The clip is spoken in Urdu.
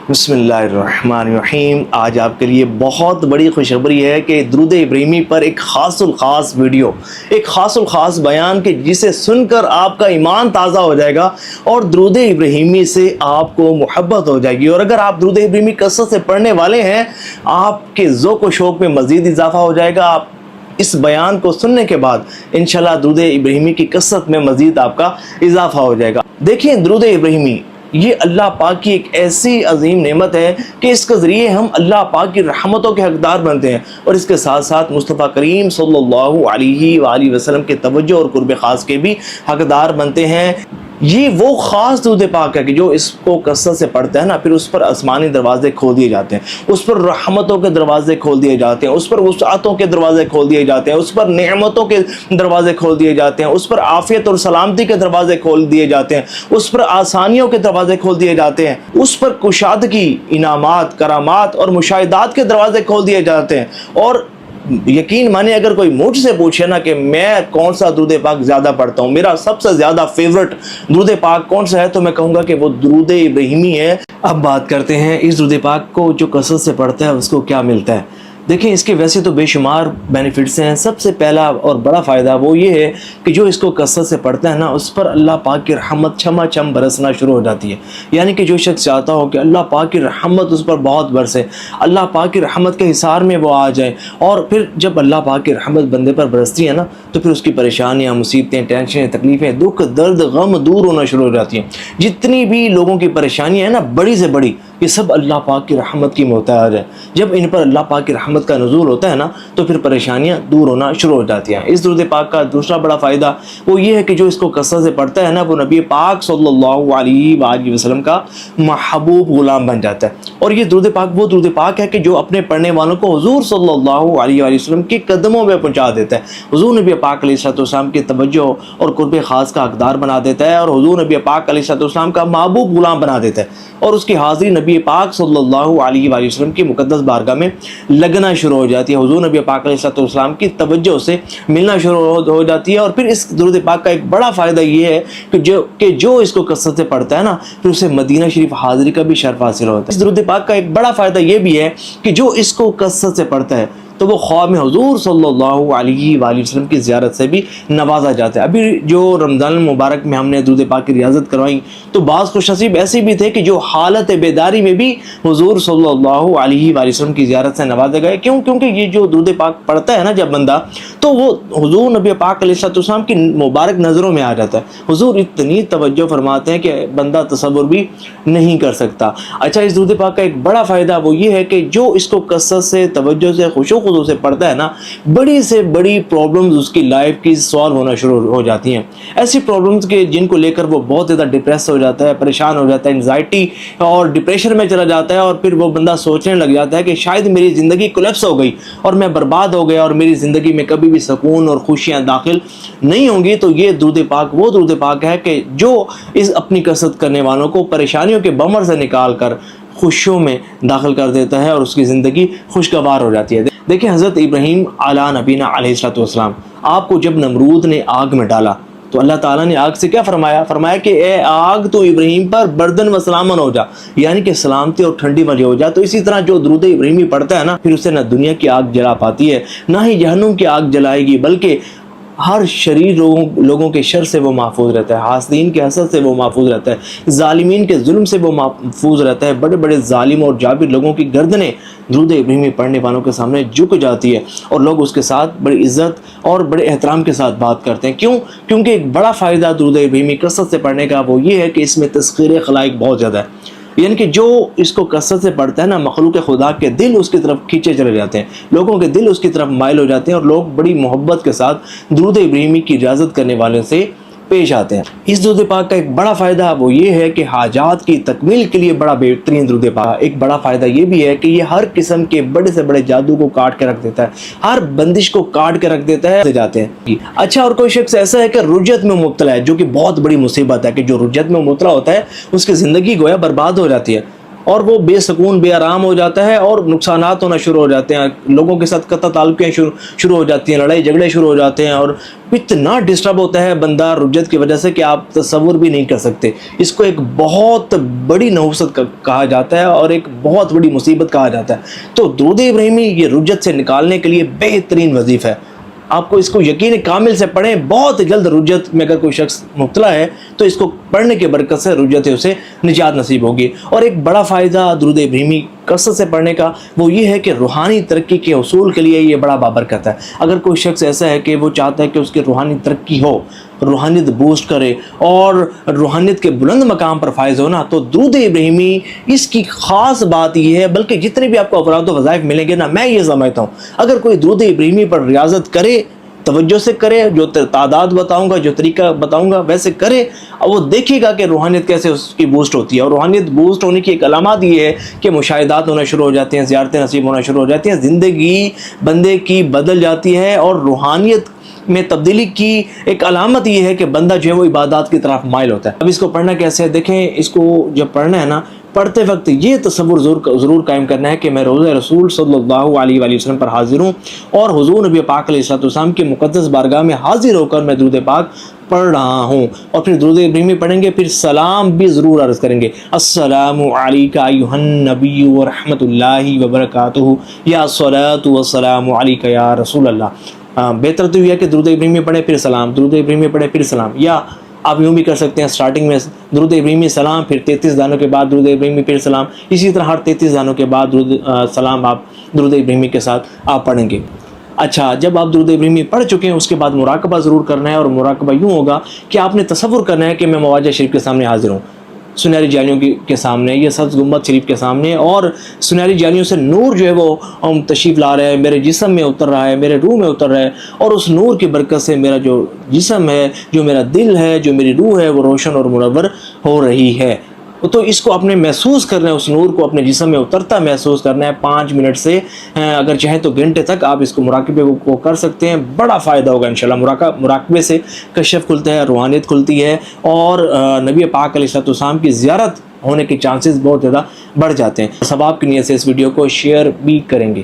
بسم اللہ الرحمن الرحیم۔ آج آپ کے لیے بہت بڑی خوشخبری ہے کہ درود ابراہیمی پر ایک خاص الخاص ویڈیو، ایک خاص الخاص بیان کہ جسے سن کر آپ کا ایمان تازہ ہو جائے گا اور درود ابراہیمی سے آپ کو محبت ہو جائے گی۔ اور اگر آپ درود ابراہیمی کثرت سے پڑھنے والے ہیں، آپ کے ذوق و شوق میں مزید اضافہ ہو جائے گا۔ آپ اس بیان کو سننے کے بعد انشاءاللہ درود ابراہیمی کی کثرت میں مزید آپ کا اضافہ ہو جائے گا۔ دیکھیں، درود ابراہیمی یہ اللہ پاک کی ایک ایسی عظیم نعمت ہے کہ اس کے ذریعے ہم اللہ پاک کی رحمتوں کے حقدار بنتے ہیں، اور اس کے ساتھ ساتھ مصطفیٰ کریم صلی اللہ علیہ وآلہ وسلم کے توجہ اور قرب خاص کے بھی حقدار بنتے ہیں۔ یہ وہ خاص درود پاک ہے کہ جو اس کو کثرت سے پڑھتا ہے نا، پھر اس پر آسمانی دروازے کھول دیے جاتے ہیں، اس پر رحمتوں کے دروازے کھول دیے جاتے ہیں، اس پر وسعتوں کے دروازے کھول دیے جاتے ہیں، اس پر نعمتوں کے دروازے کھول دیے جاتے ہیں، اس پر عافیت اور سلامتی کے دروازے کھول دیے جاتے ہیں، اس پر آسانیوں کے دروازے کھول دیے جاتے ہیں، اس پر کشادگی، انعامات، کرامات اور مشاہدات کے دروازے کھول دیے جاتے ہیں۔ اور یقین مانے، اگر کوئی مجھ سے پوچھے نا کہ میں کون سا درود پاک زیادہ پڑھتا ہوں، میرا سب سے زیادہ فیورٹ درود پاک کون سا ہے، تو میں کہوں گا کہ وہ درود ابراہیمی ہے۔ اب بات کرتے ہیں اس درود پاک کو جو کثرت سے پڑھتا ہے اس کو کیا ملتا ہے۔ دیکھیں، اس کے ویسے تو بے شمار بینیفٹس ہیں۔ سب سے پہلا اور بڑا فائدہ وہ یہ ہے کہ جو اس کو کثرت سے پڑھتا ہے نا، اس پر اللہ پاک کی رحمت چھما چھم برسنا شروع ہو جاتی ہے۔ یعنی کہ جو شخص چاہتا ہو کہ اللہ پاک کی رحمت اس پر بہت برسے، اللہ پاک کی رحمت کے حصار میں وہ آ جائے، اور پھر جب اللہ پاک کی رحمت بندے پر برستی ہے نا، تو پھر اس کی پریشانیاں، مصیبتیں، ٹینشنیں، تکلیفیں، دکھ، درد، غم دور ہونا شروع ہو جاتی ہیں۔ جتنی بھی لوگوں کی پریشانیاں ہیں نا، بڑی سے بڑی، یہ سب اللہ پاک کی رحمت کی محتاج ہے۔ جب ان پر اللہ پاک کی رحمت کا نزول ہوتا ہے نا، تو پھر پریشانیاں دور ہونا شروع ہو جاتی ہیں۔ اس درود پاک کا دوسرا بڑا فائدہ وہ یہ ہے کہ جو اس کو کثرت سے پڑھتا ہے نا، وہ نبی پاک صلی اللہ علیہ وآلہ وسلم کا محبوب غلام بن جاتا ہے۔ اور یہ درود پاک وہ درود پاک ہے کہ جو اپنے پڑھنے والوں کو حضور صلی اللہ علیہ وآلہ وسلم کے قدموں میں پہنچا دیتا ہے، حضور نبی پاک علیہ السلام کی توجہ اور قرب خاص کا حقدار بنا دیتا ہے، اور حضور نبی پاک علیہ السلام کا محبوب غلام بنا دیتا ہے، اور اس کی حاضری نبی پاک صلی اللہ علیہ وآلہ وسلم کی مقدس بارگاہ میں لگنا شروع ہو جاتی ہے۔ حضور نبی پاک علیہ السلام کی توجہ سے ملنا شروع ہو جاتی ہے۔ اور پھر اس درود پاک کا ایک بڑا فائدہ یہ ہے کہ جو اس کو کثرت سے پڑھتا ہے نا، پھر اسے مدینہ شریف حاضری کا بھی شرف حاصل ہوتا ہے۔ اس درود پاک کا ایک بڑا فائدہ یہ بھی ہے کہ جو اس کو کثرت سے پڑھتا ہے تو وہ خواب میں حضور صلی اللہ علیہ وآلہ وسلم کی زیارت سے بھی نوازا جاتا ہے۔ ابھی جو رمضان المبارک میں ہم نے درود پاک کی ریاضت کروائی، تو بعض خوش نصیب ایسے بھی تھے کہ جو حالت بیداری میں بھی حضور صلی اللہ علیہ وآلہ وسلم کی زیارت سے نوازے گئے۔ کیونکہ یہ جو درود پاک پڑھتا ہے نا جب بندہ، تو وہ حضور نبی پاک علیہ السلام کی مبارک نظروں میں آ جاتا ہے۔ حضور اتنی توجہ فرماتے ہیں کہ بندہ تصور بھی نہیں کر سکتا۔ اچھا، اس درود پاک کا ایک بڑا فائدہ وہ یہ ہے کہ جو اس کو کثرت سے، توجہ سے، خشوع و خضوع سے پڑھتا ہے نا، بڑی سے بڑی پرابلمز اس کی لائف کی سالو ہونا شروع ہو جاتی ہیں۔ ایسی پرابلمز کے جن کو لے کر وہ بہت زیادہ ڈپریس ہو جاتا ہے، پریشان ہو جاتا ہے، انزائٹی اور ڈپریشن میں چلا جاتا ہے، اور پھر وہ بندہ سوچنے لگ جاتا ہے کہ شاید میری زندگی کولیپس ہو گئی اور میں برباد ہو گیا، اور میری زندگی میں کبھی بھی سکون اور خوشیاں داخل نہیں ہوں گی۔ تو یہ درود پاک وہ درود پاک ہے کہ جو اس اپنی کثرت کرنے والوں کو پریشانیوں کے بمر سے نکال کر خوشیوں میں داخل کر دیتا ہے، اور اس کی زندگی خوشگوار ہو جاتی ہے۔ دیکھیں، حضرت ابراہیم علیٰ نبینا علیہ السلام، آپ کو جب نمرود نے آگ میں ڈالا تو اللہ تعالیٰ نے آگ سے کیا فرمایا کہ اے آگ تو ابراہیم پر بردن و سلامن ہو جا، یعنی کہ سلامتی اور ٹھنڈی والی ہو جا۔ تو اسی طرح جو درود ابراہیمی پڑھتا ہے نا، پھر اسے نہ دنیا کی آگ جلا پاتی ہے، نہ ہی جہنم کی آگ جلائے گی، بلکہ ہر شریر لوگوں کے شر سے وہ محفوظ رہتا ہے، حاسدین کے حسد سے وہ محفوظ رہتا ہے، ظالمین کے ظلم سے وہ محفوظ رہتا ہے۔ بڑے بڑے ظالم اور جابر لوگوں کی گردنیں درود ابراہیمی پڑھنے والوں کے سامنے جھک جاتی ہے، اور لوگ اس کے ساتھ بڑی عزت اور بڑے احترام کے ساتھ بات کرتے ہیں۔ کیونکہ ایک بڑا فائدہ درود ابراہیمی کثرت سے پڑھنے کا وہ یہ ہے کہ اس میں تذکیر خلائق بہت زیادہ ہے۔ یعنی کہ جو اس کو کثرت سے پڑھتا ہے نا، مخلوق خدا کے دل اس کی طرف کھینچے چلے جاتے ہیں، لوگوں کے دل اس کی طرف مائل ہو جاتے ہیں، اور لوگ بڑی محبت کے ساتھ درود ابراہیمی کی اجازت کرنے والے سے پیش آتے ہیں۔ اس درود پاک کا ایک بڑا فائدہ وہ یہ ہے کہ حاجات کی تکمیل کے لیے بڑا بہترین درود پاک۔ ایک بڑا فائدہ یہ بھی ہے کہ یہ ہر قسم کے بڑے سے بڑے جادو کو کاٹ کے رکھ دیتا ہے، ہر بندش کو کاٹ کے رکھ دیتا ہے۔ جاتے ہیں اچھا، اور کوئی شخص ایسا ہے کہ رجت میں مبتلا ہے، جو کہ بہت بڑی مصیبت ہے، کہ جو رجت میں مبتلا ہوتا ہے اس کی زندگی گویا برباد ہو جاتی ہے۔ اور وہ بے سکون بے آرام ہو جاتا ہے اور نقصانات ہونا شروع ہو جاتے ہیں، لوگوں کے ساتھ قطع تعلقیں شروع ہو جاتی ہیں، لڑائی جھگڑے شروع ہو جاتے ہیں، اور اتنا ڈسٹرب ہوتا ہے بندہ رجت کی وجہ سے کہ آپ تصور بھی نہیں کر سکتے۔ اس کو ایک بہت بڑی نحوست کہا جاتا ہے اور ایک بہت بڑی مصیبت کہا جاتا ہے۔ تو درود ابراہیمی یہ رجت سے نکالنے کے لیے بہترین وظیفہ ہے۔ آپ کو اس کو یقین کامل سے پڑھیں، بہت جلد رجت میں اگر کوئی شخص مبتلا ہے تو اس کو پڑھنے کے برکت سے رجت ہے اسے نجات نصیب ہوگی۔ اور ایک بڑا فائدہ درود ابراہیمی کثرت سے پڑھنے کا وہ یہ ہے کہ روحانی ترقی کے حصول کے لیے یہ بڑا بابرکت ہے۔ اگر کوئی شخص ایسا ہے کہ وہ چاہتا ہے کہ اس کی روحانی ترقی ہو، روحانیت بوسٹ کرے اور روحانیت کے بلند مقام پر فائز ہونا، تو درود ابراہیمی اس کی خاص بات یہ ہے۔ بلکہ جتنے بھی آپ کو افراد و وظائف ملیں گے نا، میں یہ سمجھتا ہوں اگر کوئی درود ابراہیمی پر ریاضت کرے، توجہ سے کرے، جو تعداد بتاؤں گا، جو طریقہ بتاؤں گا ویسے کرے، اور وہ دیکھے گا کہ روحانیت کیسے اس کی بوسٹ ہوتی ہے۔ اور روحانیت بوسٹ ہونے کی ایک علامات یہ ہے کہ مشاہدات ہونا شروع ہو جاتے ہیں، زیارتیں نصیب ہونا شروع ہو جاتی ہیں، زندگی بندے کی بدل جاتی ہے۔ اور روحانیت میں تبدیلی کی ایک علامت یہ ہے کہ بندہ جو ہے وہ عبادات کی طرف مائل ہوتا ہے۔ اب اس کو پڑھنا کیسے ہے دیکھیں، اس کو جب پڑھنا ہے نا، پڑھتے وقت یہ تصور ضرور قائم کرنا ہے کہ میں روضہ رسول صلی اللہ علیہ وآلہ وسلم پر حاضر ہوں اور حضور نبی پاک علیہ السلام کی مقدس بارگاہ میں حاضر ہو کر میں درود پاک پڑھ رہا ہوں۔ اور پھر درود ابراہیمی پڑھیں گے، پھر سلام بھی ضرور عرض کریں گے، السلام علیکہ ایھا النبی ورحمۃ اللہ وبرکاتہ، یا الصلاۃ والسلام علیکہ یا رسول اللہ۔ بہتر تو یہ ہے کہ درود ابراہیمی پڑھیں پھر سلام، درود ابراہیمی پڑھیں پھر سلام، یا آپ یوں بھی کر سکتے ہیں سٹارٹنگ میں درود ابراہیمی سلام، پھر 33 دانوں کے بعد درود ابراہیمی پھر سلام، اسی طرح ہر 33 دانوں کے بعد سلام آپ درود ابراہیمی کے ساتھ آپ پڑھیں گے۔ اچھا، جب آپ درود ابراہیمی پڑھ چکے ہیں اس کے بعد مراقبہ ضرور کرنا ہے، اور مراقبہ یوں ہوگا کہ آپ نے تصور کرنا ہے کہ میں مواجہ شریف کے سامنے حاضر ہوں، سنہری جالیوں کے سامنے، یہ سبز گنبد شریف کے سامنے، اور سنہری جالیوں سے نور جو ہے وہ تشریف لا رہا ہے، میرے جسم میں اتر رہا ہے، میرے روح میں اتر رہا ہے، اور اس نور کی برکت سے میرا جو جسم ہے، جو میرا دل ہے، جو میری روح ہے، وہ روشن اور منور ہو رہی ہے۔ تو اس کو اپنے محسوس کرنا ہے، اس نور کو اپنے جسم میں اترتا محسوس کرنا ہے۔ 5 منٹ سے اگر چاہیں تو گھنٹے تک آپ اس کو مراقبے کو کر سکتے ہیں، بڑا فائدہ ہوگا انشاءاللہ۔ مراقبے سے کشف کھلتا ہے، روحانیت کھلتی ہے، اور نبی پاک علیہ السلام کی زیارت ہونے کے چانسز بہت زیادہ بڑھ جاتے ہیں۔ ثواب کی نیت سے اس ویڈیو کو شیئر بھی کریں گے۔